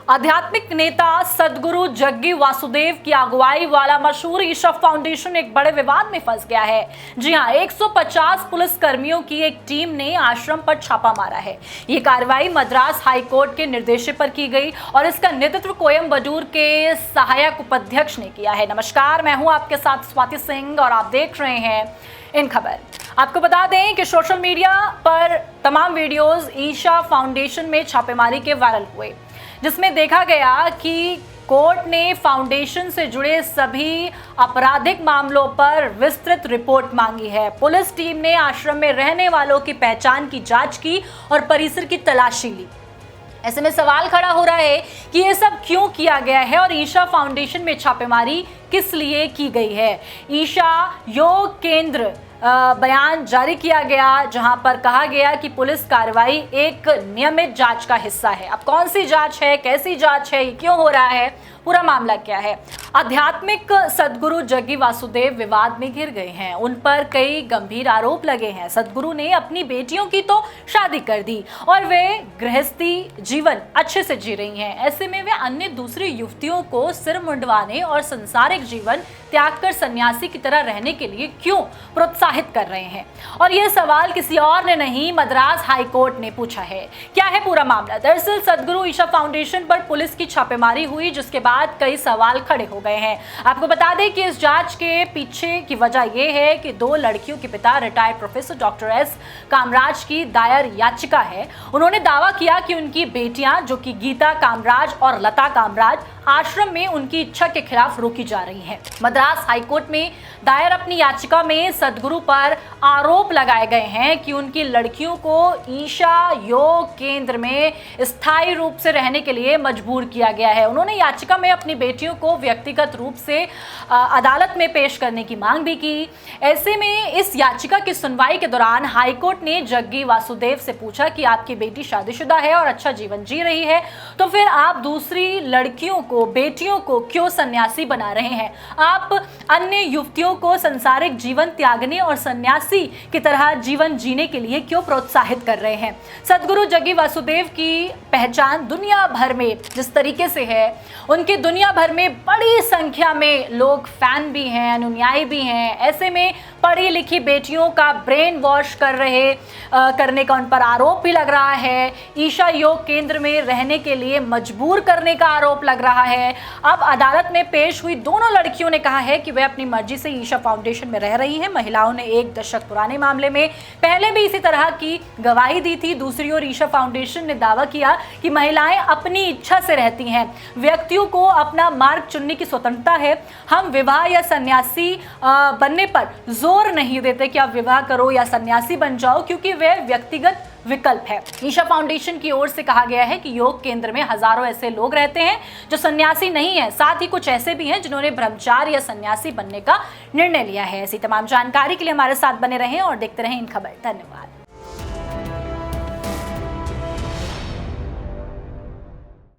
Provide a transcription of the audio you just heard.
आध्यात्मिक नेता सदगुरु जग्गी वासुदेव की अगुवाई वाला मशहूर ईशा फाउंडेशन एक बड़े विवाद में फंस गया है। जी हां, 150 पुलिस कर्मियों की एक टीम ने आश्रम पर छापा मारा है। ये कार्रवाई मद्रास हाई कोर्ट के निर्देश पर की गई और इसका नेतृत्व कोयम्बटूर के सहायक उपाध्यक्ष ने किया है। नमस्कार, मैं हूं आपके साथ स्वाति सिंह और आप देख रहे हैं इन खबर। आपको बता दें कि सोशल मीडिया पर तमाम वीडियोस ईशा फाउंडेशन में छापेमारी के वायरल हुए, जिसमें देखा गया कि कोर्ट ने फाउंडेशन से जुड़े सभी आपराधिक मामलों पर विस्तृत रिपोर्ट मांगी है। पुलिस टीम ने आश्रम में रहने वालों की पहचान की जांच की और परिसर की तलाशी ली। ऐसे में सवाल खड़ा हो रहा है कि ये सब क्यों किया गया है और ईशा फाउंडेशन में छापेमारी किस लिए की गई है। ईशा योग केंद्र बयान जारी किया गया, जहां पर कहा गया कि पुलिस कार्रवाई एक नियमित जांच का हिस्सा है। अब कौन सी जांच है, कैसी जांच है, क्यों हो रहा है, पूरा मामला क्या है। आध्यात्मिक सदगुरु जग्गी वासुदेव विवाद में घिर गए हैं। उन पर कई गंभीर आरोप लगे हैं। सदगुरु ने अपनी बेटियों की तो शादी कर दी और वे गृहस्थी जीवन अच्छे से जी रही हैं। ऐसे में वे अन्य दूसरी युवतियों को सिर मुंडवाने और संसारिक जीवन त्याग कर सन्यासी की तरह रहने के लिए क्यों प्रोत्साहित कर रहे हैं। और यह सवाल किसी और ने नहीं, मद्रास हाई कोर्ट ने पूछा है। क्या है पूरा मामला? दरअसल सदगुरु ईशा फाउंडेशन पर पुलिस की छापेमारी हुई, जिसके बाद कई सवाल खड़े हो गए हैं। आपको बता दें कि इस जांच के पीछे की वजह यह है कि दो लड़कियों के पिता retired professor doctor S Kamaraj की दायर याचिका है। उन्होंने दावा किया कि उनकी बेटियां, जो कि गीता कामराज और लता कामराज, आश्रम में उनकी इच्छा के खिलाफ रोकी जा रही हैं। मद्रास हाईकोर्ट में दायर अपनी याचिका में सदगुरु पर आरोप लगाए गए हैं कि उनकी लड़कियों को ईशा योग केंद्र में स्थायी रूप से रहने के लिए मजबूर किया गया है। उन्होंने याचिका में अपनी बेटियों को व्यक्तिगत रूप से अदालत में पेश करने की मांग भी की। ऐसे में इस याचिका की सुनवाई के दौरान हाईकोर्ट ने जग्गी वासुदेव से पूछा कि आपकी बेटी शादीशुदा है और अच्छा जीवन जी रही है, तो फिर आप दूसरी लड़कियों को, बेटियों को क्यों सन्यासी बना रहे हैं? आप अन्य युवतियों को संसारिक जीवन त्यागने और सन्यासी की तरह जीवन जीने के लिए क्यों प्रोत्साहित कर रहे हैं? सदगुरु जग्गी वासुदेव की पहचान दुनिया भर में जिस तरीके से है, उनके दुनिया भर में बड़ी संख्या में लोग फैन भी हैं, अनुयायी भी हैं। ऐसे में पढ़ी लिखी बेटियों का ब्रेन वॉश करने का उन पर आरोप भी लग रहा है। ईशा योग केंद्र में रहने के लिए मजबूर करने का आरोप लग रहा है। अब अदालत में पेश हुई दोनों लड़कियों ने कहा है कि वे अपनी मर्जी से ईशा फाउंडेशन में रह रही हैं। महिलाओं ने 1 दशक पुराने मामले में पहले भी इसी तरह की गवाही दी थी। दूसरी ओर ईशा फाउंडेशन ने दावा किया कि महिलाएं अपनी इच्छा से रहती हैं, व्यक्तियों को अपना मार्ग चुनने की स्वतंत्रता है। हम विवाह या सन्यासी बनने पर जोर नहीं देते कि आप विवाह करो या सन्यासी बन जाओ, क्योंकि वह व्यक्तिगत विकल्प है। ईशा फाउंडेशन की ओर से कहा गया है कि योग केंद्र में हजारों ऐसे लोग रहते हैं जो सन्यासी नहीं है। साथ ही कुछ ऐसे भी हैं जिन्होंने ब्रह्मचारी या सन्यासी बनने का निर्णय लिया है। ऐसी तमाम जानकारी के लिए हमारे साथ बने रहें और देखते रहें इन खबर। धन्यवाद।